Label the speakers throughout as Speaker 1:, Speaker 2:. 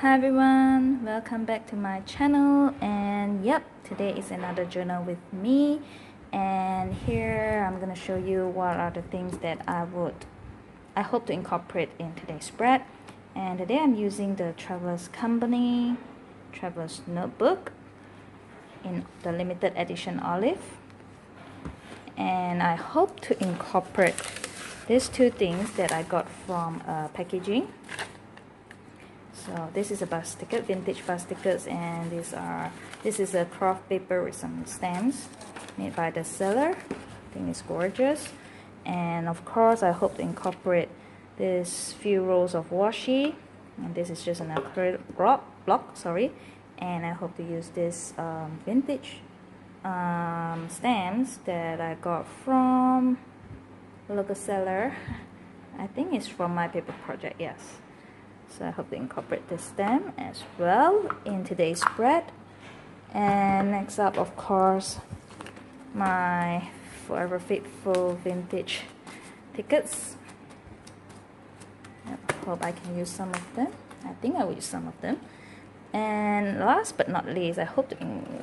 Speaker 1: Hi everyone, welcome back to my channel. And yep, today is another journal with me, and here I'm gonna show you what are the things that I hope to incorporate in today's spread. And today I'm using the Traveler's Company Traveler's Notebook in the limited edition olive, and I hope to incorporate these two things that I got from packaging. So this is a bus ticket, vintage bus tickets, and this is a craft paper with some stamps made by the seller. I think it's gorgeous. And of course I hope to incorporate this few rolls of washi, and this is just an acrylic block, and I hope to use this vintage stamps that I got from a local seller. I think it's from My Paper Project, yes. So I hope to incorporate this stamp as well in today's spread. And next up, of course, my Forever Faithful vintage tickets. I hope I can use some of them. I think I will use some of them. And last but not least, I hope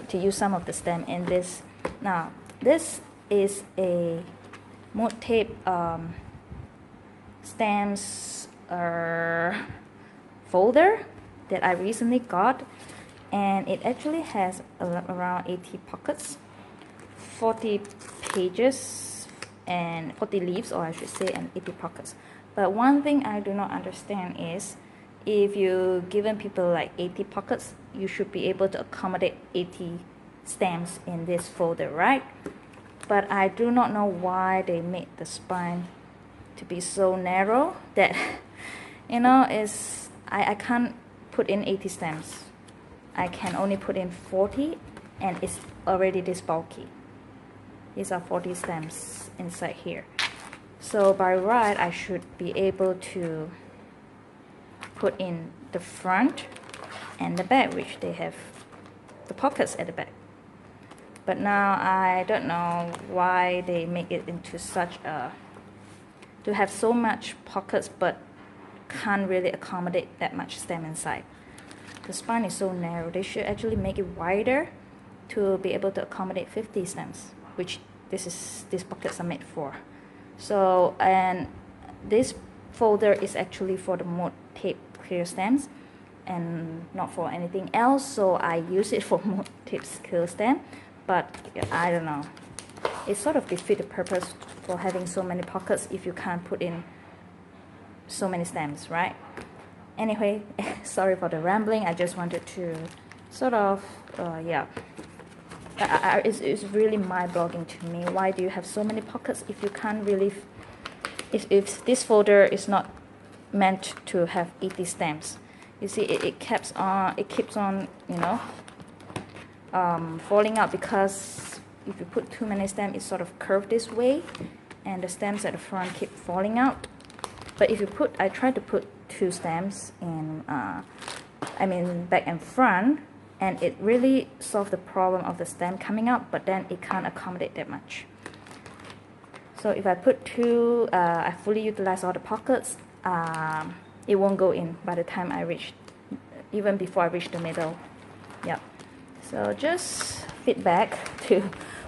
Speaker 1: to use some of the stamp in this. Now, this is a Mood Tape stamps folder that I recently got, and it actually has around 80 pockets, 40 pages and 40 leaves, or I should say, and 80 pockets. But one thing I do not understand is, if you given people like 80 pockets, you should be able to accommodate 80 stamps in this folder, right? But I do not know why they made the spine to be so narrow that I can't put in 80 stamps. I can only put in 40, and it's already this bulky. These are 40 stamps inside here. So by right, I should be able to put in the front and the back, which they have the pockets at the back. But now I don't know why they make it into such a, to have so much pockets but can't really accommodate that much stamp inside. The spine is so narrow. They should actually make it wider to be able to accommodate 50 stamps, which these pockets are made for. So, and this folder is actually for the Mood Tape clear stamps and not for anything else, so I use it for Mood Tape's clear stamp. But I don't know, it sort of defeats the purpose for having so many pockets if you can't put in so many stamps, right? Anyway, sorry for the rambling. I just wanted to sort of it's really mind-boggling to me. Why do you have so many pockets if you can't really, if this folder is not meant to have 80 stamps? You see, it keeps on falling out, because if you put too many stamps, it's sort of curved this way, and the stamps at the front keep falling out. But if you I try to put two stamps in, back and front, and it really solved the problem of the stamp coming out, but then it can't accommodate that much. So if I put two, I fully utilize all the pockets, it won't go in by the time I reach, even before I reach the middle. Yep. So just feedback to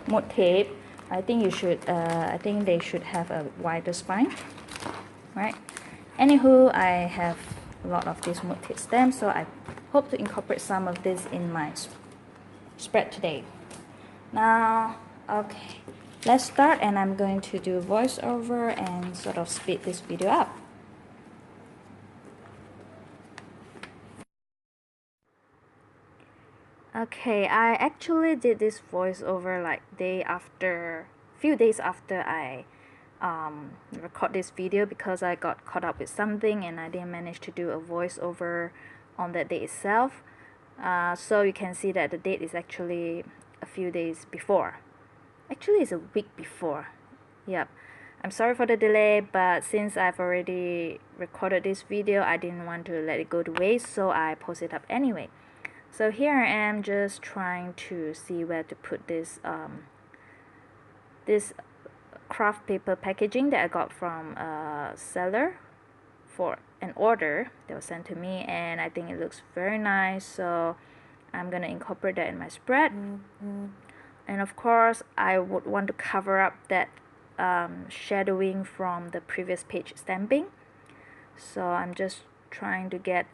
Speaker 1: Mood Tape. I think they should have a wider spine, right? Anywho, I have a lot of these Mood Tape stamps, so I hope to incorporate some of this in my spread today. Now, okay, let's start, and I'm going to do voiceover and sort of speed this video up. Okay, I actually did this voiceover like few days after I record this video, because I got caught up with something and I didn't manage to do a voiceover on that day itself. So you can see that the date is actually a few days before. Actually, it's a week before. Yep. I'm sorry for the delay, but since I've already recorded this video, I didn't want to let it go to waste, so I posted it up anyway. So here I am, just trying to see where to put this craft paper packaging that I got from a seller for an order that was sent to me, and I think it looks very nice, so I'm gonna incorporate that in my spread. And of course I would want to cover up that shadowing from the previous page stamping, so I'm just trying to get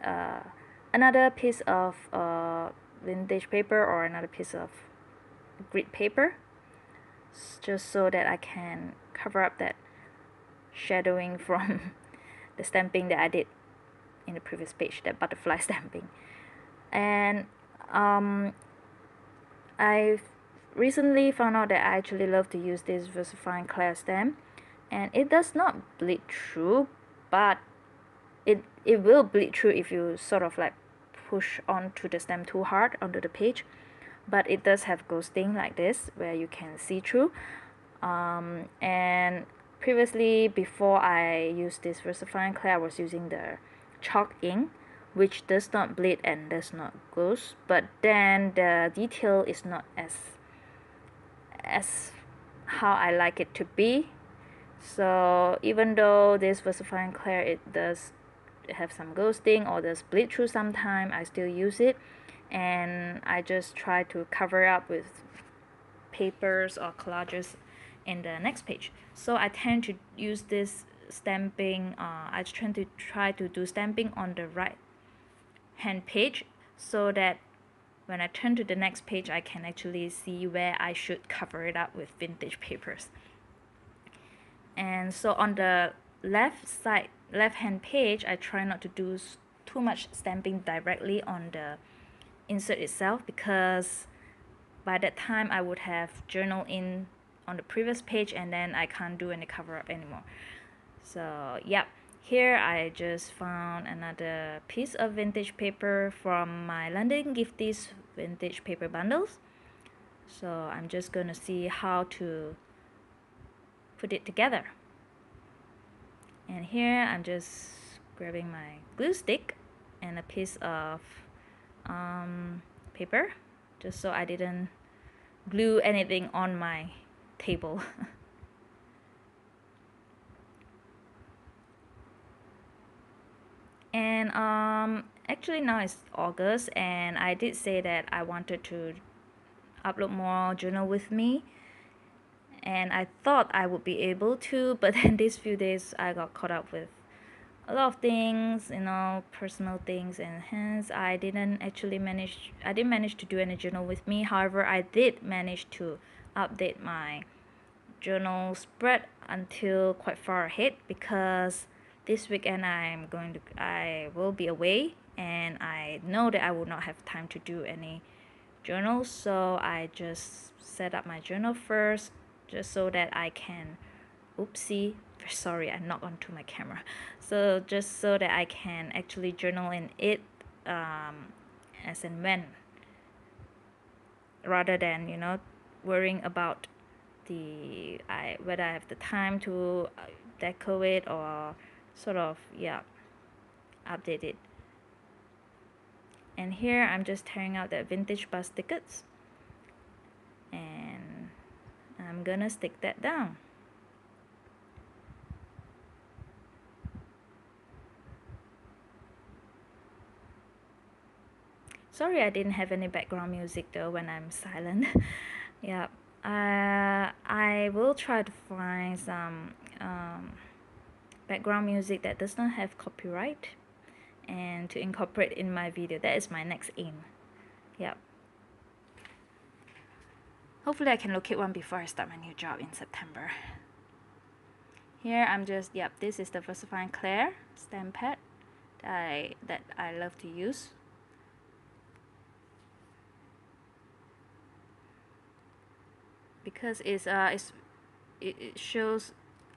Speaker 1: another piece of vintage paper or another piece of grid paper, just so that I can cover up that shadowing from the stamping that I did in the previous page, that butterfly stamping. And I recently found out that I actually love to use this VersaFine Clair stamp, and it does not bleed through, but it will bleed through if you sort of like push onto the stamp too hard onto the page, but it does have ghosting like this where you can see through. And previously, before I used this VersaFine Clair, I was using the chalk ink, which does not bleed and does not ghost, but then the detail is not as how I like it to be. So even though this VersaFine Clair, it does have some ghosting or does bleed through sometime, I still use it, and I just try to cover up with papers or collages in the next page. So I tend to use this stamping, I try to do stamping on the right hand page, so that when I turn to the next page I can actually see where I should cover it up with vintage papers. And so on the left hand page, I try not to do too much stamping directly on the insert itself, because by that time I would have journal in on the previous page, and then I can't do any cover up anymore. So yeah, here I just found another piece of vintage paper from my London Gifties vintage paper bundles. So I'm just gonna see how to put it together. And here I'm just grabbing my glue stick and a piece of paper, just so I didn't glue anything on my table. And actually now it's August, and I did say that I wanted to upload more journal with me, and I thought I would be able to, but then these few days I got caught up with a lot of things, you know, personal things, and hence I didn't manage to do any journal with me. However, I did manage to update my journal spread until quite far ahead, because this weekend I will be away, and I know that I will not have time to do any journals, so I just set up my journal first, just so that I can, oopsie, sorry, I knocked onto my camera, so just so that I can actually journal in it as and when, rather than, you know, worrying about whether I have the time to decorate or sort of, yeah, update it. And here I'm just tearing out the vintage bus tickets, and I'm gonna stick that down. Sorry I didn't have any background music though when I'm silent. Yeah, I will try to find some background music that does not have copyright, and to incorporate in my video. That is my next aim. Yep. Hopefully I can locate one before I start my new job in September. Here I'm just, yep, this is the VersaFine Clair stamp pad that I love to use. Because it shows,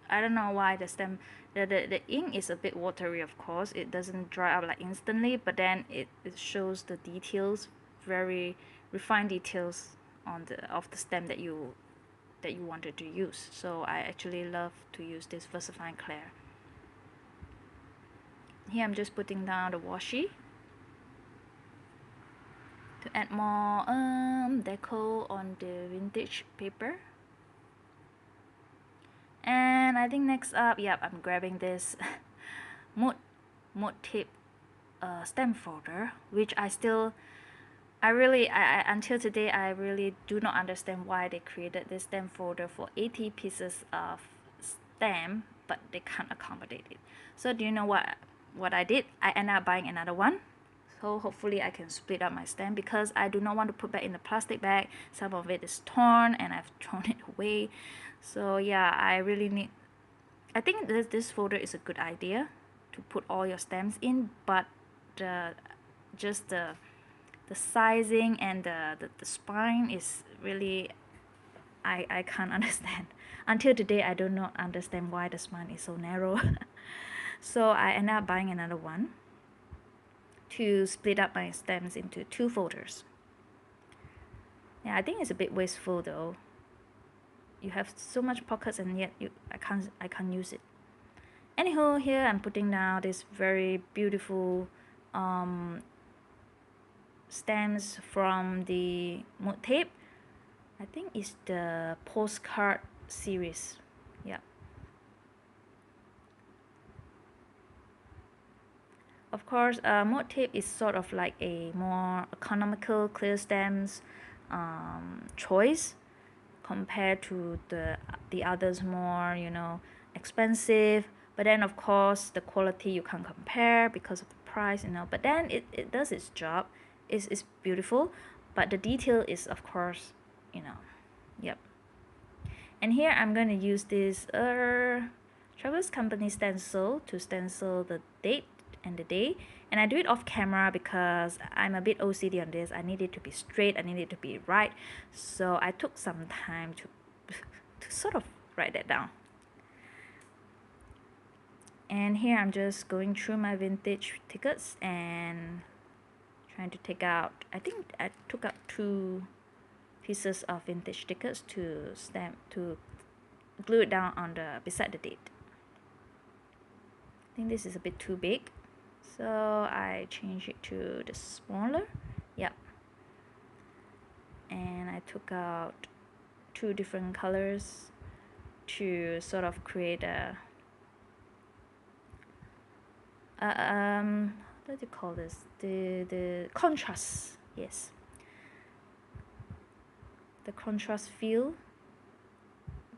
Speaker 1: I don't know why the ink is a bit watery. Of course it doesn't dry up like instantly, but then it shows the details, very refined details of the stamp that you wanted to use. So I actually love to use this VersaFine Clair. Here I'm just putting down the washi to add more deco on the vintage paper. And I think next up, yep, I'm grabbing this Mood Motif stamp folder, which until today I really do not understand why they created this stamp folder for 80 pieces of stamp, but they can't accommodate it. So do you know what I did? I ended up buying another one. So hopefully I can split up my stamp, because I do not want to put back in the plastic bag. Some of it is torn and I've thrown it away. So yeah, I think this folder is a good idea to put all your stamps in, but just the sizing and the spine is really, I can't understand. Until today I do not understand why the spine is so narrow. So I ended up buying another one to split up my stamps into 2 folders. Yeah, I think it's a bit wasteful though. You have so much pockets and yet I can't use it. Anyhow, here I'm putting down this very beautiful stamps from the Motif. I think it's the postcard series. Yeah. Of course, Motif is sort of like a more economical clear stamps choice compared to the others more, you know, expensive. But then of course the quality you can't compare because of the price, you know. But then it does its job. It's beautiful, but the detail is of course, you know, yep. And here I'm going to use this Travelers Company stencil to stencil the date and the day, and I do it off camera because I'm a bit OCD on this. I need it to be straight, I need it to be right, so I took some time to sort of write that down. And here I'm just going through my vintage tickets and trying to take out, I think I took out 2 pieces of vintage tickets to glue it down on beside the date. I think this is a bit too big, so I change it to the smaller. Yep. And I took out 2 different colors to sort of create a what do you call this? The contrast. Yes. The contrast feel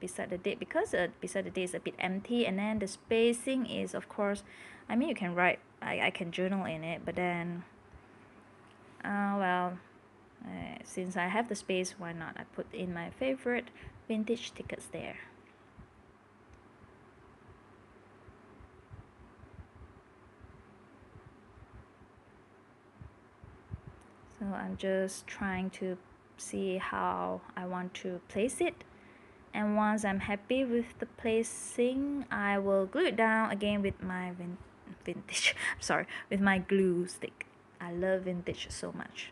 Speaker 1: beside the date, because beside the date is a bit empty, and then the spacing is, of course, I mean, you can write, I can journal in it, but then since I have the space, why not? I put in my favorite vintage tickets there. So I'm just trying to see how I want to place it, and once I'm happy with the placing, I will glue it down again with my vintage sorry, with my glue stick. I love vintage so much.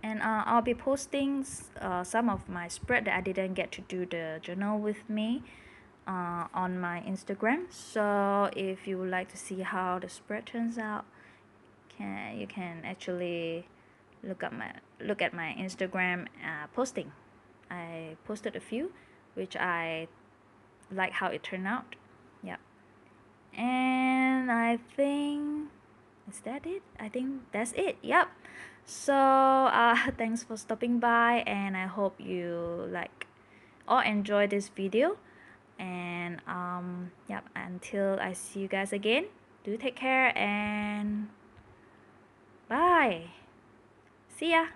Speaker 1: And I'll be posting some of my spread that I didn't get to do the journal with me on my Instagram. So if you would like to see how the spread turns out, you can actually look at my Instagram posting. I posted a few, which I like how it turned out. Yeah. And I think, is that it? I think that's it. Yep. So thanks for stopping by, and I hope you like or enjoy this video. And yep, until I see you guys again, do take care and bye. See ya.